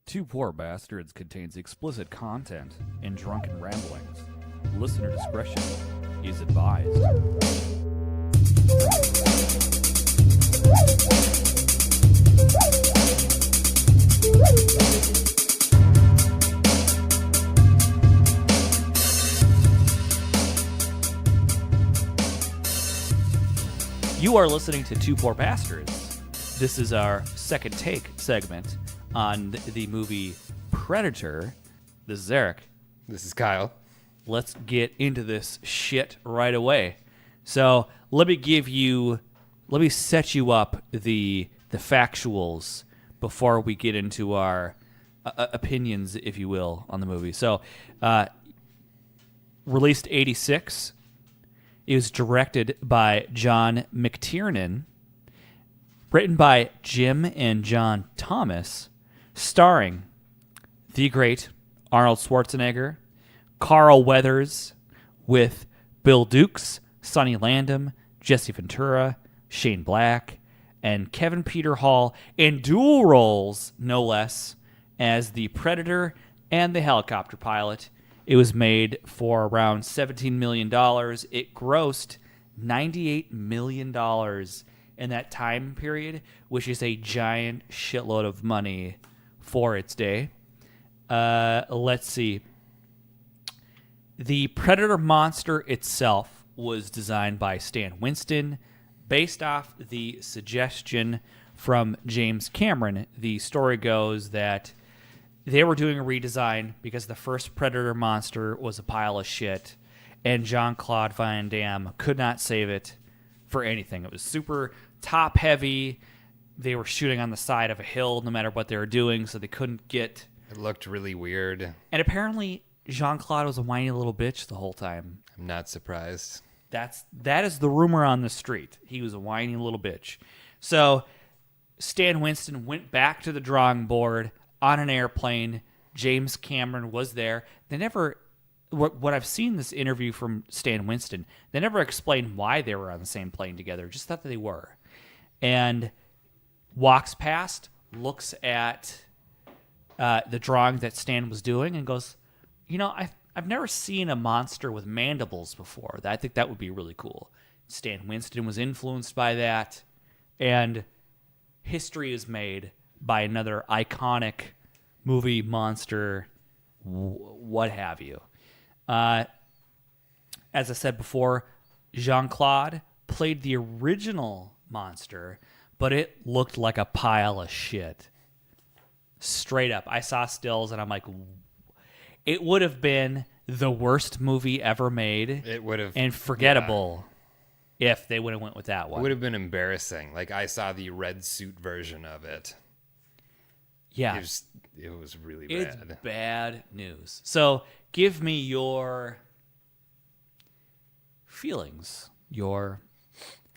Two Poor Bastards contains explicit content and drunken ramblings. Listener discretion is advised. You are listening to Two Poor Bastards. This is our second take segment on the movie Predator. This is Eric. This is Kyle. Let's get into this shit right away. So let me set you up the factuals before we get into our opinions, if you will, on the movie. So, released 86. It was directed by John McTiernan, written by Jim and John Thomas, starring the great Arnold Schwarzenegger, Carl Weathers, with Bill Dukes, Sonny Landham, Jesse Ventura, Shane Black, and Kevin Peter Hall in dual roles, no less, as the Predator and the helicopter pilot. It was made for around $17 million. It grossed $98 million in that time period, which is a giant shitload of money for its day. Let's see. The Predator monster itself was designed by Stan Winston, based off the suggestion from James Cameron. The story goes that they were doing a redesign because the first Predator monster was a pile of shit, and Jean-Claude Van Damme could not save it for anything. It was super top-heavy. They were shooting on the side of a hill no matter what they were doing, so they couldn't get... It looked really weird. And apparently, Jean-Claude was a whiny little bitch the whole time. I'm not surprised. That is the rumor on the street. He was a whiny little bitch. So Stan Winston went back to the drawing board on an airplane. James Cameron was there. They never, what I've seen this interview from Stan Winston, they never explained why they were on the same plane together. Just thought that they were. And walks past, looks at the drawing that Stan was doing and goes, you know, I've never seen a monster with mandibles before. I think that would be really cool. Stan Winston was influenced by that, and history is made by another iconic movie monster, what have you. As I said before, Jean-Claude played the original monster, but it looked like a pile of shit. Straight up. I saw stills, and I'm like... It would have been the worst movie ever made. It would have, and forgettable if they would have went with that one. It would have been embarrassing. Like, I saw the red suit version of it. Yeah, it was really bad. It's bad news. So, give me your feelings, your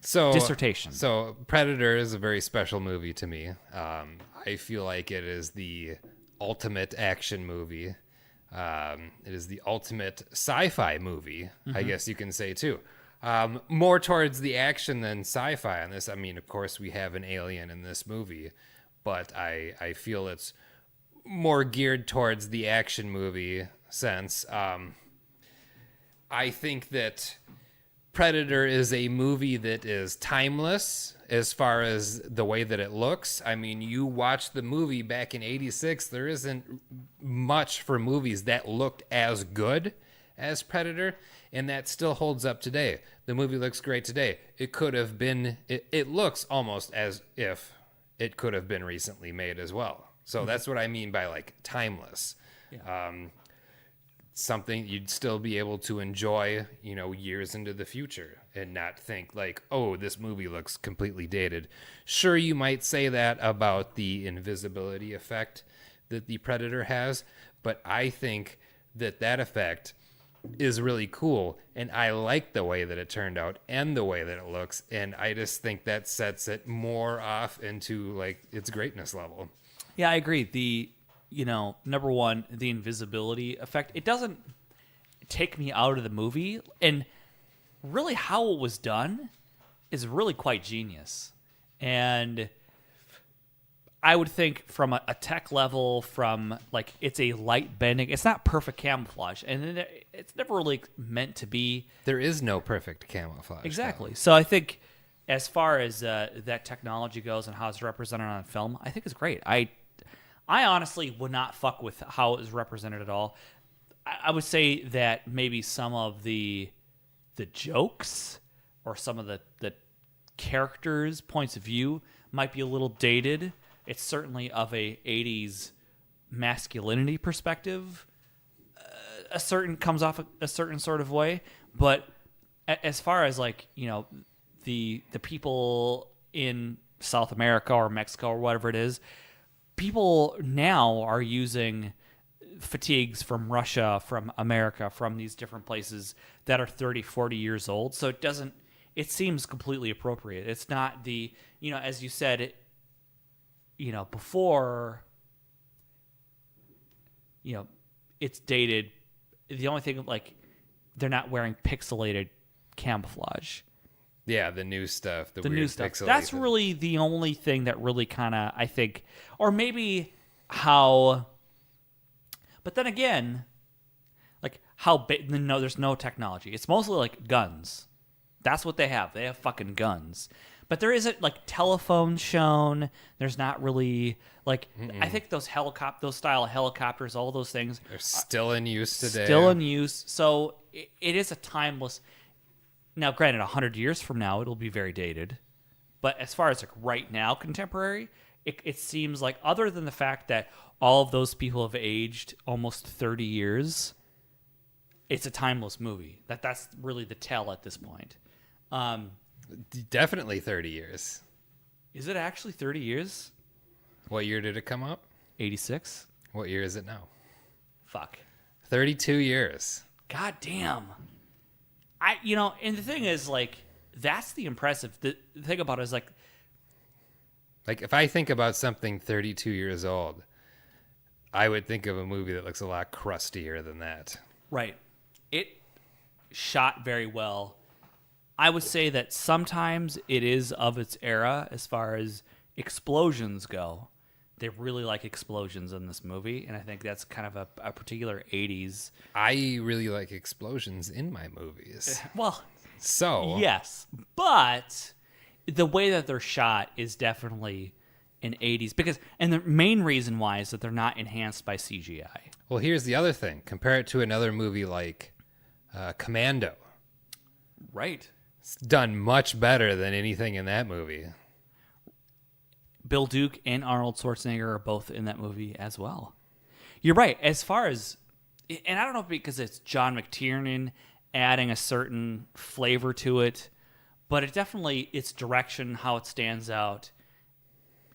dissertation. So, Predator is a very special movie to me. I feel like it is the ultimate action movie. It is the ultimate sci-fi movie, I guess you can say, too. More towards the action than sci-fi on this. I mean, of course, we have an alien in this movie, but I feel it's more geared towards the action movie sense. I think that Predator is a movie that is timeless as far as the way that it looks. I mean, you watch the movie back in 86, there isn't much for movies that looked as good as Predator, and that still holds up today. The movie looks great today. It could have been, it looks almost as if it could have been recently made as well. So that's what I mean by, like, timeless. Yeah. Something you'd still be able to enjoy, you know, years into the future and not think like, oh, this movie looks completely dated. Sure, you might say that about the invisibility effect that the Predator has, but I think that effect is really cool, and I like the way that it turned out and the way that it looks, and I just think that sets it more off into, like, its greatness level. Yeah, I agree. Number one, the invisibility effect, it doesn't take me out of the movie. And really how it was done is really quite genius. And I would think from a tech level, from like it's a light bending. It's not perfect camouflage, and it's never really meant to be. There is no perfect camouflage. Exactly. So I think as far as that technology goes and how it's represented on film, I think it's great. I honestly would not fuck with how it was represented at all. I would say that maybe some of the jokes or some of the characters' points of view might be a little dated. It's certainly of a 80s masculinity perspective. Comes off a certain sort of way, but as far as like, you know, the people in South America or Mexico or whatever it is, people now are using fatigues from Russia, from America, from these different places that are 30, 40 years old. So it seems completely appropriate. It's not the, you know, as you said, you know, before, you know, it's dated. The only thing, like, they're not wearing pixelated camouflage. Yeah, the new stuff. The new stuff. That's really the only thing that really kind of, I think, or maybe how, but then again, like how big, no, there's no technology. It's mostly like guns. That's what they have. They have fucking guns. But there isn't like telephones shown. There's not really like, I think those style of helicopters, all those things are still in use today. Still in use. So it is a timeless. Now, granted, 100 years from now, it'll be very dated. But as far as like right now, contemporary, it seems like, other than the fact that all of those people have aged almost 30 years, it's a timeless movie. That's really the tell at this point. Definitely 30 years. Is it actually 30 years? What year did it come up? 86. What year is it now? Fuck. 32 years. God damn. And the thing is, like, that's the impressive. The thing about it is, like, if I think about something 32 years old, I would think of a movie that looks a lot crustier than that. Right. It shot very well. I would say that sometimes it is of its era as far as explosions go. They really like explosions in this movie, and I think that's kind of a particular 80s. I really like explosions in my movies. Well, so yes, but the way that they're shot is definitely in 80s, and the main reason why is that they're not enhanced by CGI. Well, here's the other thing. Compare it to another movie like Commando. Right. It's done much better than anything in that movie. Bill Duke and Arnold Schwarzenegger are both in that movie as well. You're right. As far as, and I don't know if because it's John McTiernan adding a certain flavor to it, but it definitely, its direction, how it stands out,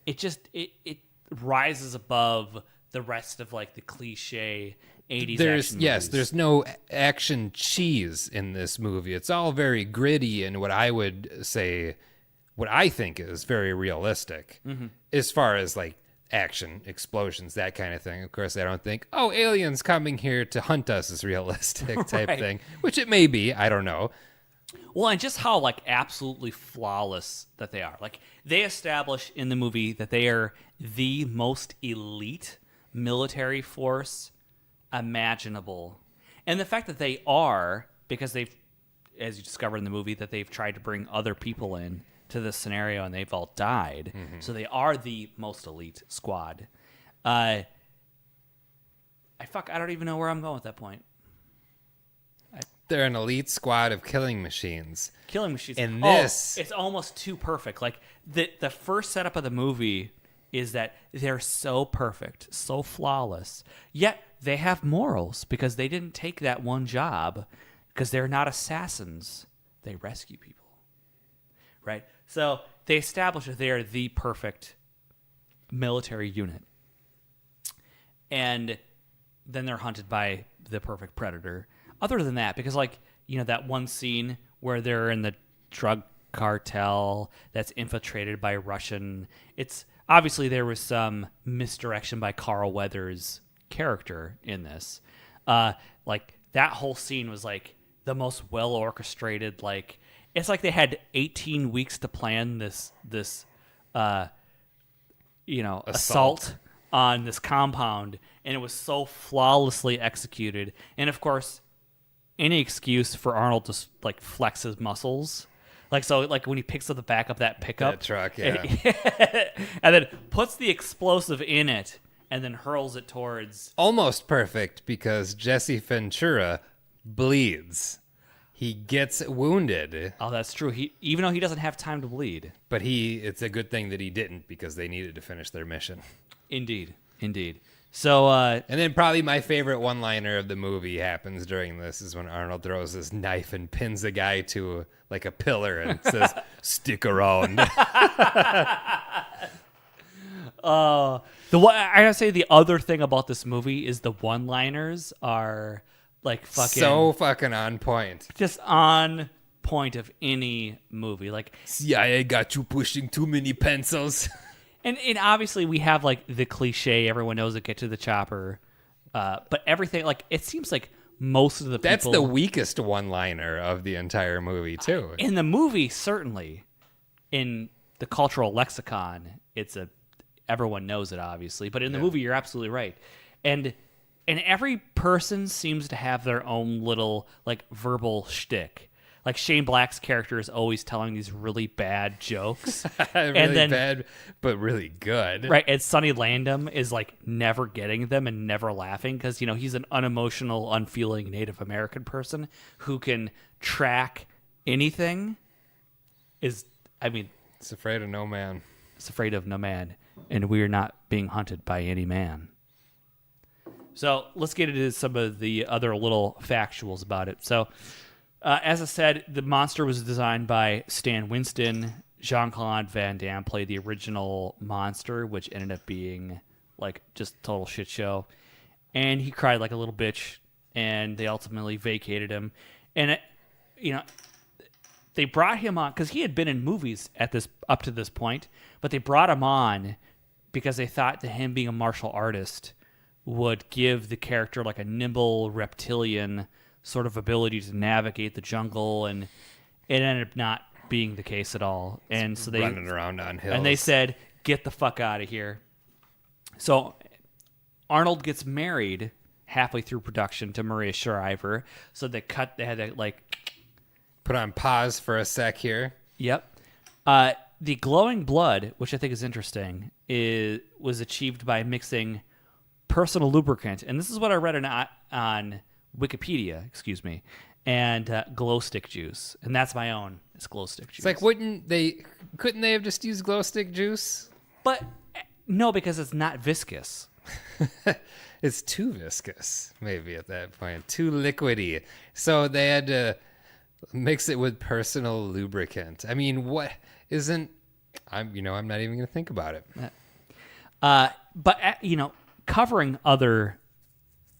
it rises above the rest of like the cliche 80s action movies. There's no action cheese in this movie. It's all very gritty and what I think is very realistic as far as like action, explosions, that kind of thing. Of course, I don't think, aliens coming here to hunt us is realistic type Right. thing, which it may be. I don't know. Well, and just how like absolutely flawless that they are. Like they establish in the movie that they are the most elite military force imaginable. And the fact that they are, because they've, as you discover in the movie, that they've tried to bring other people in to this scenario and they've all died. So they are the most elite squad. I don't even know where I'm going with that point. They're an elite squad of killing machines. Killing machines. And this... it's almost too perfect. Like the first setup of the movie is that they're so perfect, so flawless, yet they have morals because they didn't take that one job because they're not assassins. They rescue people. Right? So they establish that they are the perfect military unit. And then they're hunted by the perfect predator. Other than that, because like, that one scene where they're in the drug cartel that's infiltrated by Russian, it's obviously there was some misdirection by Carl Weathers' character in this. Like that whole scene was like the most well orchestrated, like it's like they had 18 weeks to plan this assault on this compound, and it was so flawlessly executed. And of course, any excuse for Arnold to like flex his muscles, like when he picks up the back of that pickup That truck, yeah. and then puts the explosive in it, and then hurls it towards. Almost perfect, because Jesse Ventura bleeds. He gets wounded. Oh, that's true. Even though he doesn't have time to bleed. But it's a good thing that he didn't, because they needed to finish their mission. Indeed. So, and then probably my favorite one-liner of the movie happens during this is when Arnold throws his knife and pins a guy to like a pillar and says, "Stick around." I gotta say the other thing about this movie is the one-liners are like so fucking on point. Just on point of any movie. Like, CIA got you pushing too many pencils. And obviously we have like the cliche, everyone knows it, get to the chopper. But everything, like, it seems like most of the people... That's the weakest one-liner of the entire movie, too. In the movie, certainly. In the cultural lexicon, everyone knows it, obviously. But in the movie, you're absolutely right. And every person seems to have their own little, like, verbal shtick. Like, Shane Black's character is always telling these really bad jokes. Really bad, but really good. Right, and Sonny Landham is, like, never getting them and never laughing because, he's an unemotional, unfeeling Native American person who can track anything. It's afraid of no man. It's afraid of no man, and we're not being hunted by any man. So let's get into some of the other little factuals about it. So... as I said, the monster was designed by Stan Winston. Jean-Claude Van Damme played the original monster, which ended up being like just a total shit show. And he cried like a little bitch, and they ultimately vacated him. And they brought him on because he had been in movies up to this point, but they brought him on because they thought that him being a martial artist would give the character like a nimble reptilian sort of ability to navigate the jungle, and it ended up not being the case at all. And so they running around on hills. And they said, "Get the fuck out of here." So Arnold gets married halfway through production to Maria Shriver. So they had to like put on pause for a sec here. Yep. The glowing blood, which I think is interesting, was achieved by mixing personal lubricant, and this is what I read on Wikipedia, and glow stick juice, and that's my own. It's glow stick juice. It's like, couldn't they have just used glow stick juice? But no, because it's not viscous. It's too viscous, maybe at that point, too liquidy. So they had to mix it with personal lubricant. I mean, what isn't? I'm not even going to think about it. But covering other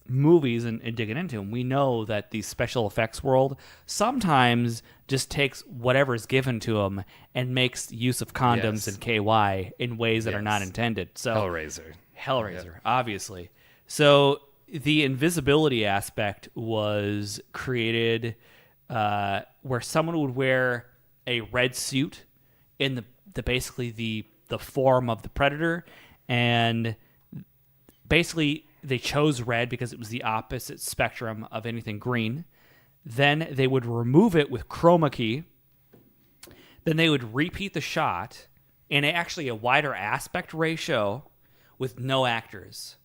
movies and digging into them, we know that the special effects world sometimes just takes whatever's given to them and makes use of condoms and KY in ways that are not intended. So Hellraiser, obviously. So the invisibility aspect was created where someone would wear a red suit in basically the form of the predator, and basically they chose red because it was the opposite spectrum of anything green. Then they would remove it with chroma key. Then they would repeat the shot in actually a wider aspect ratio with no actors.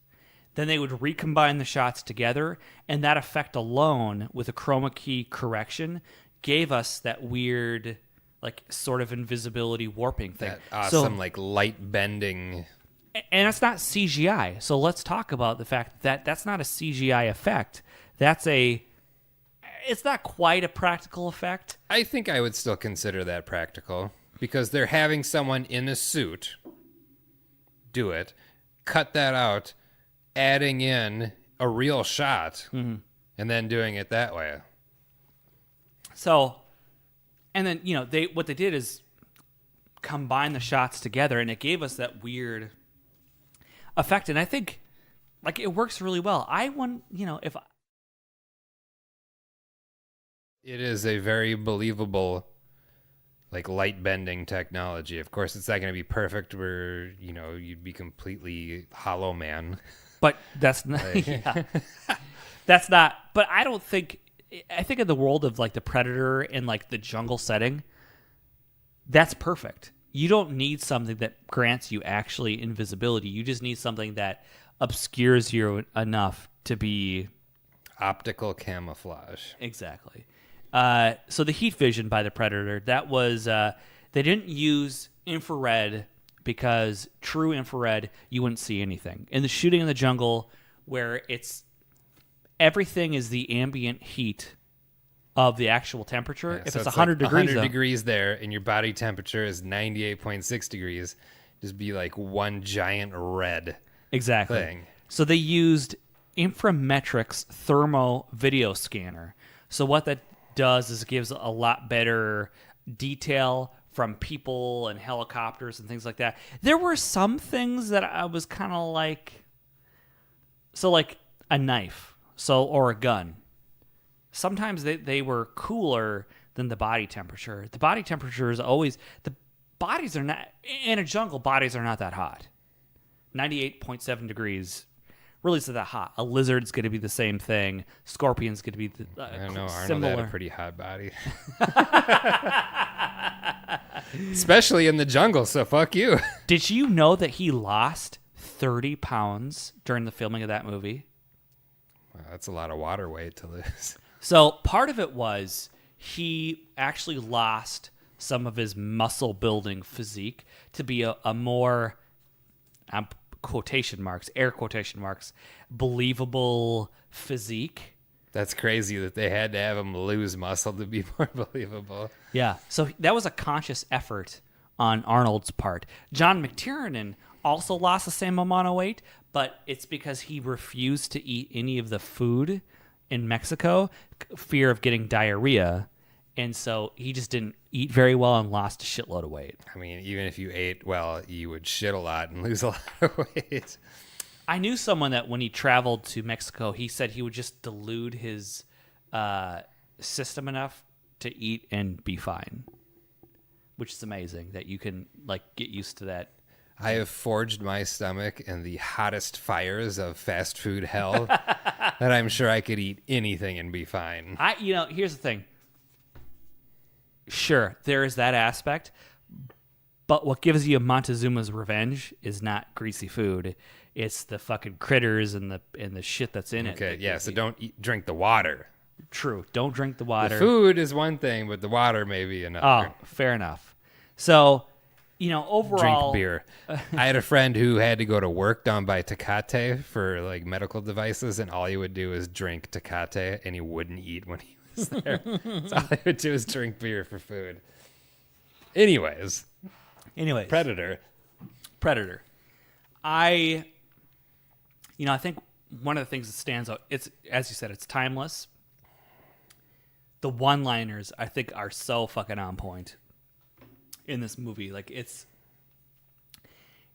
Then they would recombine the shots together, and that effect alone with a chroma key correction gave us that weird, like, sort of invisibility warping thing. That awesome, light bending. And it's not CGI. So let's talk about the fact that that's not a CGI effect. It's not quite a practical effect. I think I would still consider that practical because they're having someone in a suit do it, cut that out, adding in a real shot, and then doing it that way. So, and then, what they did is combine the shots together, and it gave us that weird effect, and I think it works really well. It is a very believable like light bending technology. Of course, it's not going to be perfect where, you'd be completely Hollow Man. But that's not. Yeah. That's not. But I don't think. I think in the world of like the Predator and like the jungle setting, that's perfect. You don't need something that grants you actually invisibility. You just need something that obscures you enough to be optical camouflage. Exactly. So the heat vision by the Predator, that was they didn't use infrared because true infrared you wouldn't see anything. In the shooting in the jungle, where everything is the ambient heat of the actual temperature. Yeah, if so it's 100 like degrees, 100 degrees there, and your body temperature is 98.6 degrees, just be like one giant red exactly thing. So they used Inframetrics thermo video scanner. So what that does is it gives a lot better detail from people and helicopters and things like that. There were some things that I was kind of like, so like a knife, or a gun. Sometimes they were cooler than the body temperature. The body temperature is always, the bodies are not, in a jungle, bodies are not that hot. 98.7 degrees really isn't that hot. A lizard's going to be the same thing. Scorpion's going to be I don't know. Arnold similar. had a pretty hot body. Especially in the jungle, so fuck you. Did you know that he lost 30 pounds during the filming of that movie? Wow, that's a lot of water weight to lose. So part of it was he actually lost some of his muscle building physique to be a more, air quotation marks, believable physique. That's crazy that they had to have him lose muscle to be more believable. Yeah, so that was a conscious effort on Arnold's part. John McTiernan also lost the same amount of weight, but it's because he refused to eat any of the food in Mexico, fear of getting diarrhea, and so he just didn't eat very well and lost a shitload of weight. I mean, even if you ate well, you would shit a lot and lose a lot of weight. I knew someone that when he traveled to Mexico, he said he would just dilute his system enough to eat and be fine, which is amazing that you can like get used to that. I have forged my stomach in the hottest fires of fast food hell that I'm sure I could eat anything and be fine. Here's the thing. Sure, there is that aspect, but what gives you Montezuma's revenge is not greasy food. It's the fucking critters and the shit that's in it. Okay, yeah, so don't drink the water. True, don't drink the water. The food is one thing, but the water may be another. Oh, fair enough. So, overall... Drink beer. I had a friend who had to go to work down by Tecate for like medical devices, and all he would do is drink Tecate, and he wouldn't eat when he was there. So all he would do is drink beer for food. Anyways. Predator. I think one of the things that stands out, it's, as you said, it's timeless. The one-liners, I think, are so fucking on point in this movie. Like, it's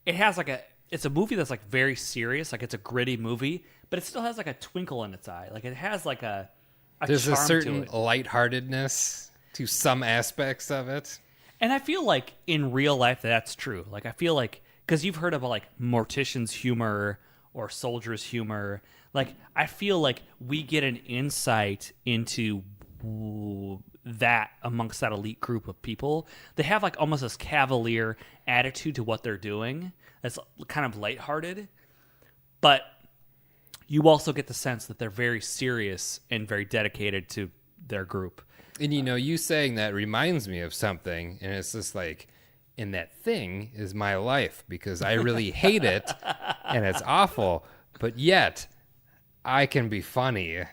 a movie that's like very serious. Like, it's a gritty movie, but it still has like a twinkle in its eye. Like, it has like there's charm a certain to it. Lightheartedness to some aspects of it. And I feel like in real life that's true. Like, I feel like, because you've heard about like mortician's humor or soldier's humor. Like, I feel like we get an insight into that amongst that elite group of people. They have like almost this cavalier attitude to what they're doing. That's kind of lighthearted, but you also get the sense that they're very serious and very dedicated to their group. And you saying that reminds me of something, and it's just like, and that thing is my life because I really hate it and it's awful, but yet I can be funny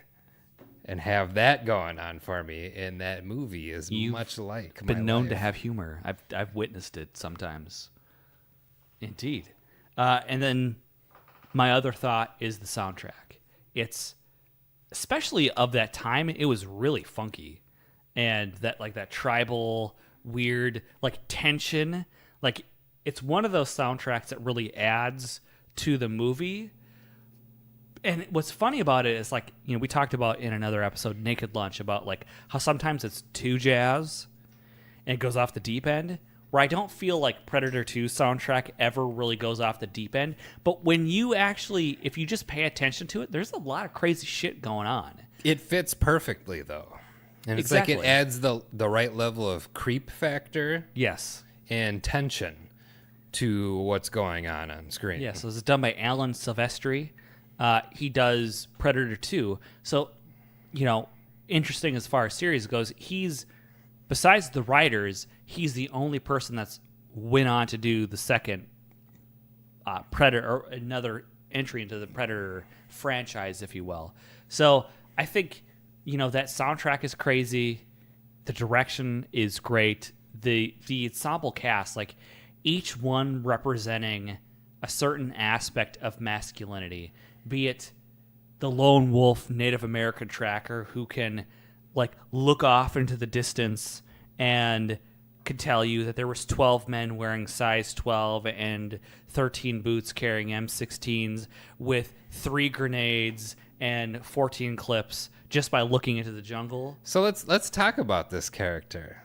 and have that going on for me. And that movie is much like my been known life. to have humor. I've witnessed it sometimes. Indeed. And then my other thought is the soundtrack. It's, especially of that time, it was really funky. And that tribal weird like tension, like it's one of those soundtracks that really adds to the movie. And what's funny about it is like, we talked about in another episode, Naked Lunch, about like how sometimes it's too jazz. and it goes off the deep end, where I don't feel like Predator 2 soundtrack ever really goes off the deep end. But when you actually, if you just pay attention to it, there's a lot of crazy shit going on. It fits perfectly, though. And it's like it adds the right level of creep factor. Yes. And tension to what's going on screen. Yeah, so this is done by Alan Silvestri. He does Predator 2. So, interesting as far as series goes, besides the writers, he's the only person that's went on to do the second Predator, or another entry into the Predator franchise, if you will. So I think, that soundtrack is crazy. The direction is great. The ensemble cast, like each one representing a certain aspect of masculinity, be it the lone wolf Native American tracker who can look off into the distance and could tell you that there was 12 men wearing size 12 and 13 boots carrying M16s with 3 grenades and 14 clips just by looking into the jungle. So let's talk about this character.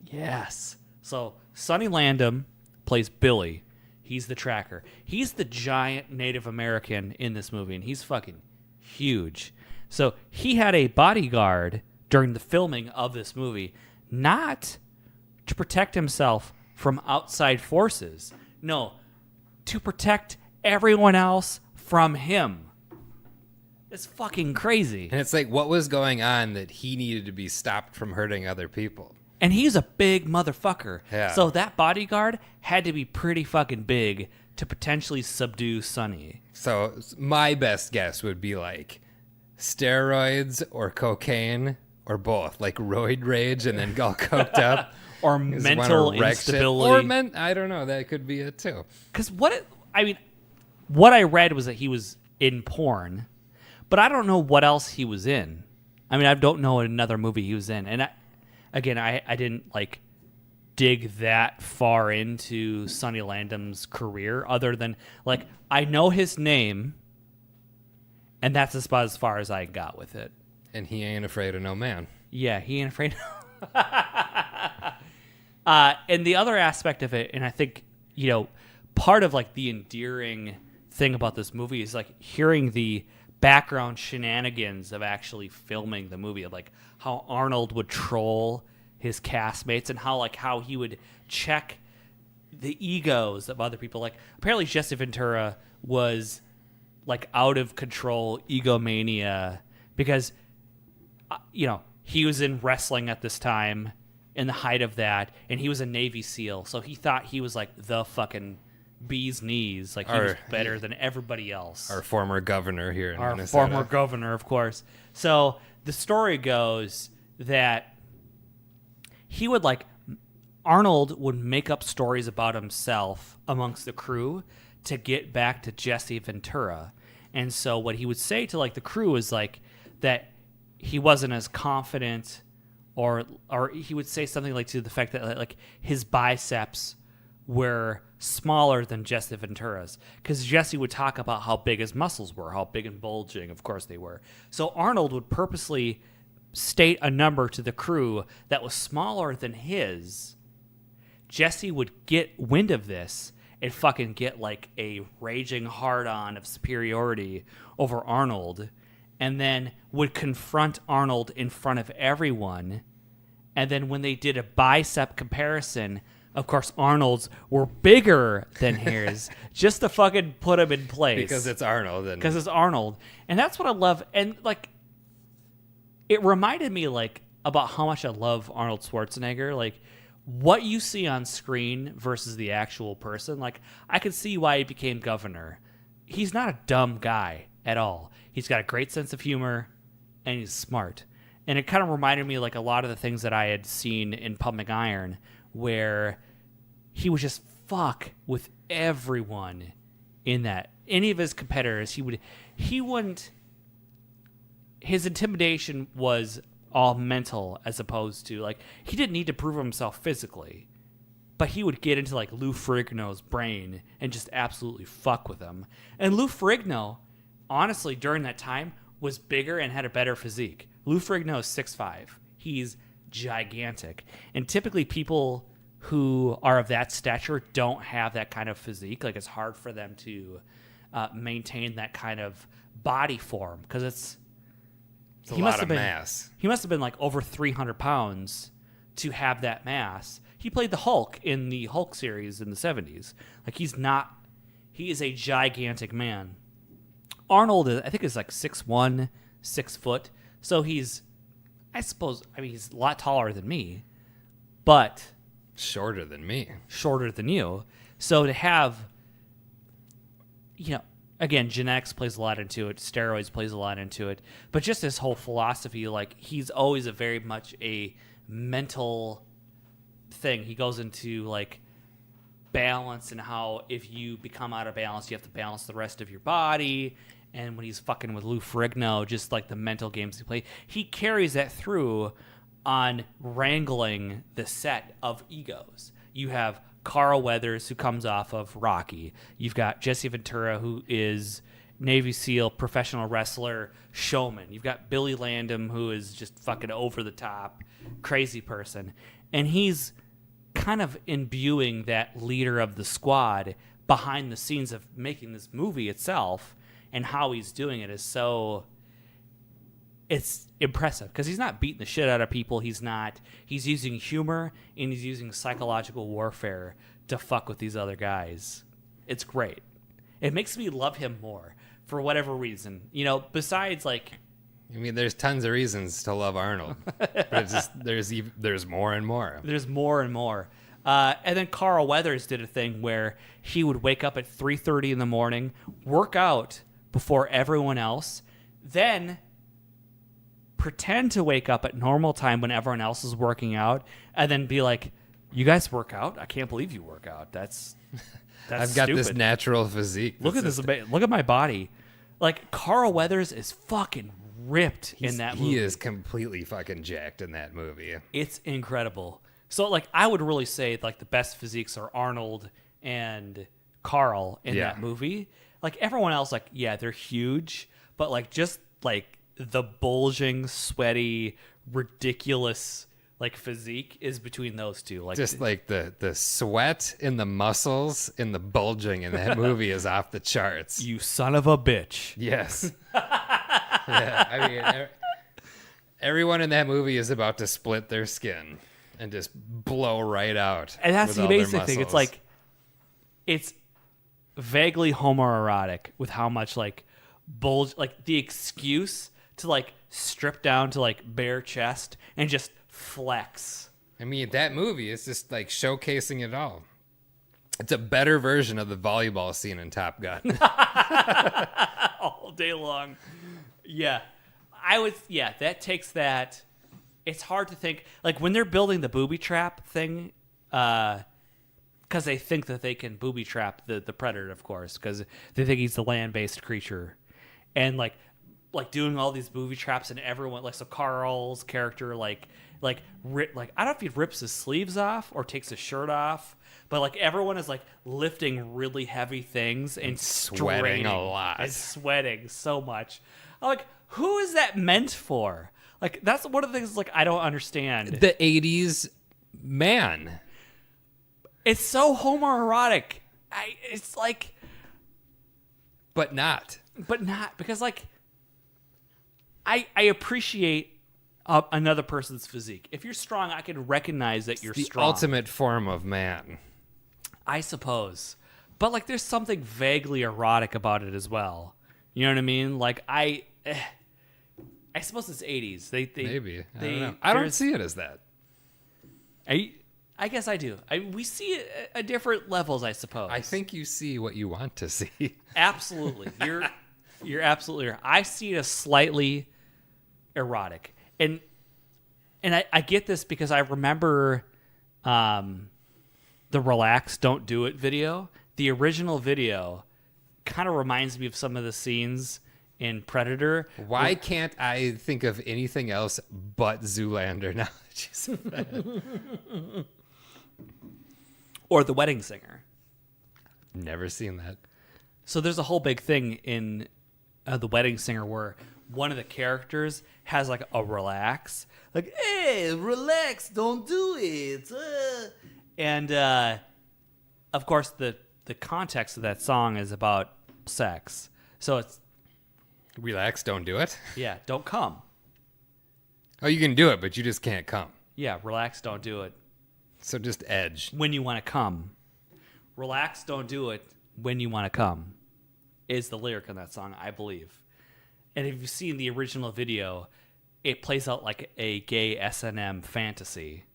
Yes. So Sonny Landham plays Billy. He's the tracker. He's the giant Native American in this movie, and he's fucking huge. So he had a bodyguard during the filming of this movie, not to protect himself from outside forces. No, to protect everyone else from him. It's fucking crazy. And it's like, what was going on that he needed to be stopped from hurting other people? And he's a big motherfucker. Yeah. So that bodyguard had to be pretty fucking big to potentially subdue Sonny. So my best guess would be like steroids or cocaine or both, like roid rage and then all coked up. Or mental instability. Or I don't know. That could be it too. Because what I read was that he was in porn, but I don't know what else he was in. I don't know another movie he was in. And I didn't dig that far into Sonny Landham's career other than I know his name, and that's about as far as I got with it. And he ain't afraid of no man. Yeah, he ain't afraid. And the other aspect of it, and I think, part of the endearing thing about this movie is hearing the background shenanigans of actually filming the movie, of how Arnold would troll his castmates and how he would check the egos of other people. Apparently Jesse Ventura was out of control egomania because he was in wrestling at this time, in the height of that, and he was a Navy SEAL, so he thought he was the fucking bee's knees, he was better than everybody else. Our former governor here in Minnesota. Our former governor, of course. So the story goes that he would Arnold would make up stories about himself amongst the crew to get back to Jesse Ventura. And so what he would say to the crew is that he wasn't as confident, or he would say something to the fact that his biceps were smaller than Jesse Ventura's, because Jesse would talk about how big his muscles were, how big and bulging, of course, they were. So Arnold would purposely state a number to the crew that was smaller than his. Jesse would get wind of this and fucking get a raging hard-on of superiority over Arnold, and then would confront Arnold in front of everyone. And then when they did a bicep comparison, of course, Arnold's were bigger than his, just to fucking put him in place. Because it's Arnold. Because it's Arnold. And that's what I love. And, it reminded me, about how much I love Arnold Schwarzenegger. What you see on screen versus the actual person. I could see why he became governor. He's not a dumb guy at all. He's got a great sense of humor, and he's smart. And it kind of reminded me a lot of the things that I had seen in Pumping Iron, where he would just fuck with everyone in that. Any of his competitors, he wouldn't. His intimidation was all mental, as opposed to he didn't need to prove himself physically, but he would get into Lou Ferrigno's brain and just absolutely fuck with him. And Lou Ferrigno, honestly, during that time, was bigger and had a better physique. Lou Ferrigno is 6'5". He's gigantic. And typically people who are of that stature don't have that kind of physique. Like, it's hard for them to maintain that kind of body form because it's a lot of mass. He must have been like over 300 pounds to have that mass. He played the Hulk in the Hulk series in the 70s. Like, he is a gigantic man. Arnold, I think, is like 6'1", 6 foot. So he's a lot taller than me, but shorter than me. Shorter than you. So to have, again, genetics plays a lot into it. Steroids plays a lot into it. But just this whole philosophy, like, he's always very much a mental thing. He goes into, like, balance and how if you become out of balance, you have to balance the rest of your body. And when he's fucking with Lou Ferrigno, just like the mental games he plays, he carries that through on wrangling the set of egos. You have Carl Weathers, who comes off of Rocky. You've got Jesse Ventura, who is Navy SEAL, professional wrestler, showman. You've got Billy Landham, who is just fucking over the top, crazy person. And he's kind of imbuing that leader of the squad behind the scenes of making this movie itself, and how he's doing it is so... It's impressive because he's not beating the shit out of people. He's using humor and he's using psychological warfare to fuck with these other guys. It's great. It makes me love him more for whatever reason. Besides, like... I mean, there's tons of reasons to love Arnold, but it's just, there's more and more. There's more and more. And then Carl Weathers did a thing where he would wake up at 3:30 in the morning, work out before everyone else, then pretend to wake up at normal time when everyone else is working out, and then be like, "You guys work out? I can't believe you work out. That's I've got stupid. This natural physique. Look at this. Look at my body." Like, Carl Weathers is fucking ripped in that movie. He is completely fucking jacked in that movie. It's incredible. So, like, I would really say, like, the best physiques are Arnold and Carl in that movie. Like, everyone else, like, yeah, they're huge, but, like, just, like, the bulging, sweaty, ridiculous, like, physique is between those two. Like, just like the sweat in the muscles in the bulging in that movie is off the charts. You son of a bitch. Yes. Yeah, I mean, everyone in that movie is about to split their skin and just blow right out. And that's with the all their basic thing. It's muscles. like, it's vaguely homoerotic with how much, like, bulge, like, the excuse to, like, strip down to, like, bare chest and just flex. I mean, that movie is just, like, showcasing it all. It's a better version of the volleyball scene in Top Gun. All day long. Yeah. That takes that. It's hard to think, like, when they're building the booby trap thing, because they think that they can booby trap the predator, of course, because they think he's the land-based creature. And, like doing all these booby traps, and everyone, like, so Carl's character, I don't know if he rips his sleeves off or takes his shirt off, but, like, everyone is, like, lifting really heavy things and sweating a lot. And sweating so much. I'm like, who is that meant for? Like, that's one of the things, like, I don't understand. The 80s man. It's so homoerotic. It's like... But not. Because, like, I appreciate another person's physique. If you're strong, I can recognize that you're the strong. Ultimate form of man. I suppose. But, like, there's something vaguely erotic about it as well. You know what I mean? Like, I suppose it's 80s. Maybe. I don't know. I don't see it as that. I guess I do. We see it at different levels, I suppose. I think you see what you want to see. Absolutely. You're absolutely right. I see it as slightly erotic. And I get this because I remember the Relax, Don't Do It video. The original video kind of reminds me of some of the scenes in Predator. Why can't I think of anything else but Zoolander now that you said that? Or The Wedding Singer. Never seen that. So there's a whole big thing in The Wedding Singer where one of the characters has like a relax, like, hey, relax, don't do it. And of course, the context of that song is about sex. So it's, Relax, don't do it. yeah, don't come. Oh, you can do it, but you just can't come. Yeah, relax, don't do it. So just edge. When you want to come. Relax, don't do it when you want to come is the lyric in that song, I believe. And if you've seen the original video, it plays out like a gay S&M fantasy,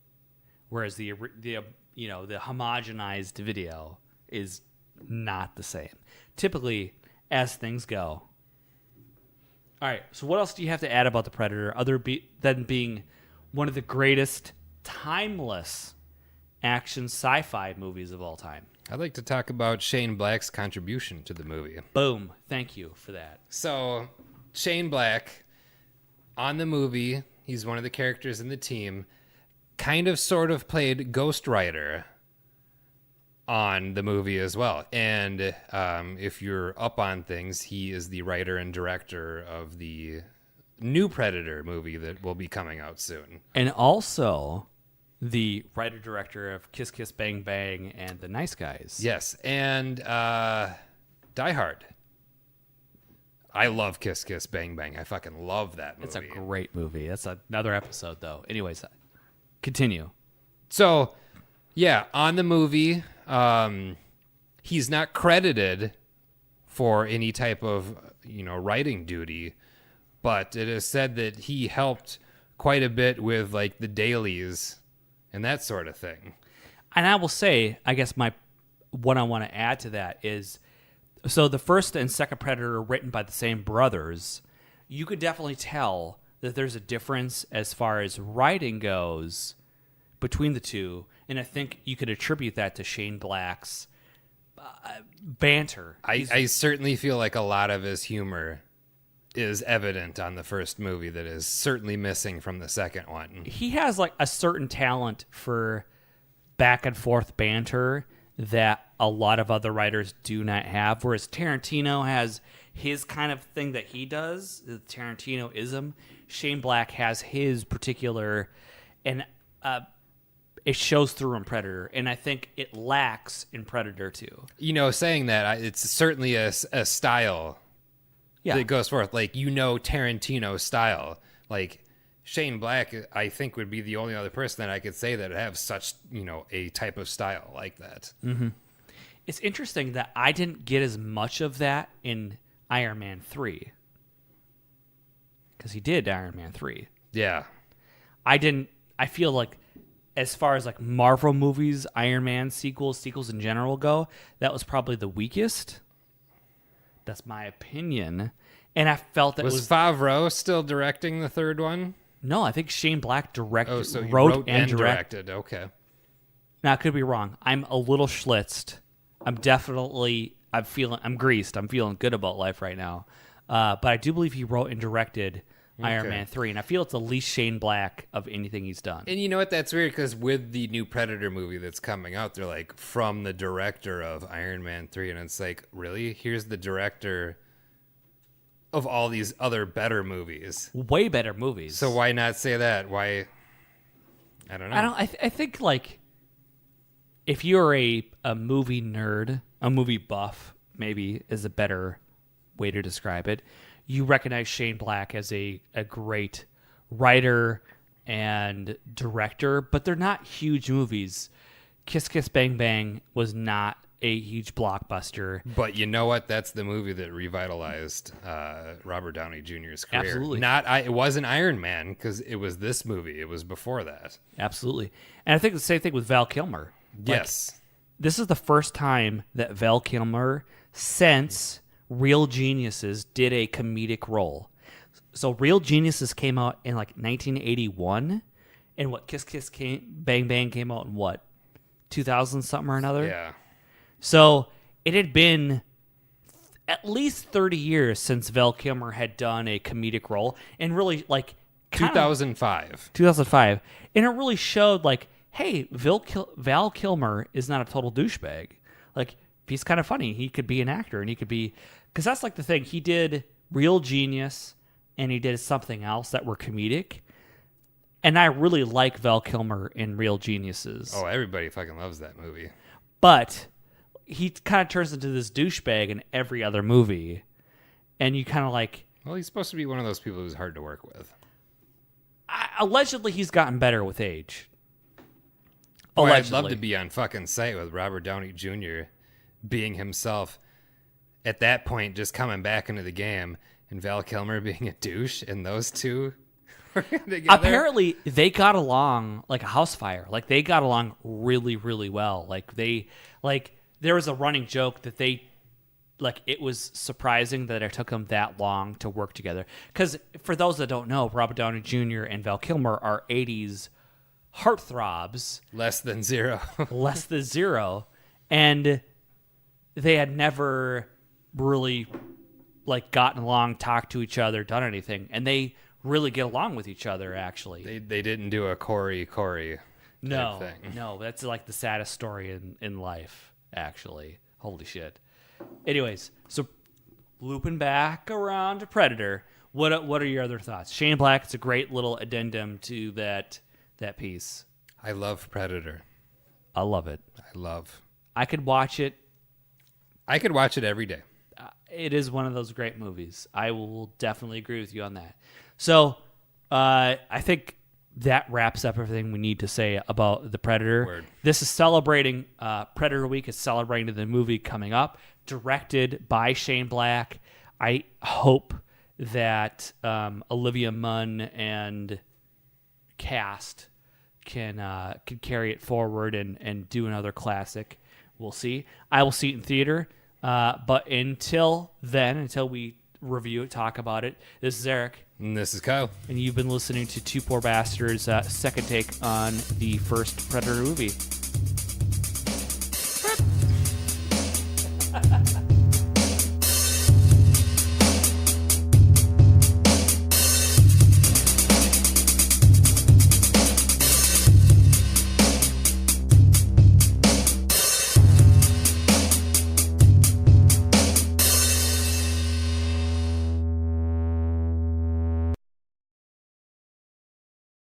whereas the homogenized video is not the same. Typically, as things go. All right, so what else do you have to add about The Predator than being one of the greatest timeless action sci-fi movies of all time? I'd like to talk about Shane Black's contribution to the movie. Boom. Thank you for that. So, Shane Black, on the movie, he's one of the characters in the team, kind of sort of played Ghost Rider on the movie as well. And if you're up on things, he is the writer and director of the new Predator movie that will be coming out soon. And also the writer-director of Kiss Kiss Bang Bang and The Nice Guys. Yes, and Die Hard. I love Kiss Kiss Bang Bang. I fucking love that movie. It's a great movie. That's another episode, though. Anyways, continue. So, yeah, on the movie, he's not credited for any type of, writing duty, but it is said that he helped quite a bit with, like, the dailies and that sort of thing. And I will say, I guess what I want to add to that is, so the first and second Predator are written by the same brothers. You could definitely tell that there's a difference as far as writing goes between the two, and I think you could attribute that to Shane Black's banter. I certainly feel like a lot of his humor is evident on the first movie that is certainly missing from the second one. He has like a certain talent for back and forth banter that a lot of other writers do not have, whereas Tarantino has his kind of thing that he does, the Tarantino-ism. Shane Black has his particular, and it shows through in Predator, and I think it lacks in Predator too. Saying that, it's certainly a style that goes forth. Like, Tarantino style. Like, Shane Black, I think, would be the only other person that I could say that would have such, a type of style like that. Mm-hmm. It's interesting that I didn't get as much of that in Iron Man 3. Because he did Iron Man 3. Yeah. I feel like, as far as like Marvel movies, Iron Man sequels in general go, that was probably the weakest. That's my opinion. And I felt that was Favreau still directing the third one? No, I think Shane Black wrote and directed. Okay. Now, I could be wrong. I'm a little schlitzed. I'm greased. I'm feeling good about life right now. But I do believe he wrote and directed Iron Man 3, and I feel it's the least Shane Black of anything he's done. And you know what? That's weird, because with the new Predator movie that's coming out, they're like, from the director of Iron Man 3, and it's like, really? Here's the director of all these other better movies. Way better movies. So why not say that? Why? I don't know. I think, like, if you're a movie nerd, a movie buff, maybe is a better way to describe it, you recognize Shane Black as a great writer and director, but they're not huge movies. Kiss Kiss Bang Bang was not a huge blockbuster. But you know what? That's the movie that revitalized Robert Downey Jr.'s career. Absolutely. It wasn't Iron Man, because it was this movie. It was before that. Absolutely. And I think the same thing with Val Kilmer. Yes. This is the first time that Val Kilmer, since Real Geniuses, did a comedic role. So Real Geniuses came out in like 1981, and Kiss Kiss Bang Bang came out in 2000 something or another? Yeah. So it had been at least 30 years since Val Kilmer had done a comedic role, and really 2005. 2005. And it really showed like, hey, Val Kilmer is not a total douchebag. Like, he's kind of funny. He could be an actor, and he could be, because that's like the thing. He did Real Genius and he did something else that were comedic. And I really like Val Kilmer in Real Geniuses. Oh, everybody fucking loves that movie. But he kind of turns into this douchebag in every other movie. And you kind of like... Well, he's supposed to be one of those people who's hard to work with. Allegedly, he's gotten better with age. Boy, I'd Allegedly. love to be on fucking site with Robert Downey Jr. being himself. At that point, just coming back into the game, and Val Kilmer being a douche, and those two working together. Apparently, they got along like a house fire. Like, they got along really, really well. There was a running joke that it was surprising that it took them that long to work together. Because for those that don't know, Robert Downey Jr. and Val Kilmer are 80s heartthrobs. Less than zero. Less than zero. And they had never really gotten along, talked to each other, done anything. And they really get along with each other, actually. They didn't do a Corey No, thing. no, that's like the saddest story in life, actually. Holy shit. Anyways, so looping back around to Predator, what are your other thoughts? Shane Black, it's a great little addendum to that piece. I love Predator. I love it. I could watch it. I could watch it every day. It is one of those great movies. I will definitely agree with you on that. So I think that wraps up everything we need to say about The Predator. Word. This is celebrating Predator Week. It's celebrating the movie coming up, directed by Shane Black. I hope that Olivia Munn and cast can carry it forward and do another classic. We'll see. I will see it in theater. But until then, until we review it, talk about it, this is Eric. And this is Kyle. And you've been listening to Two Poor Bastards' second take on the first Predator movie.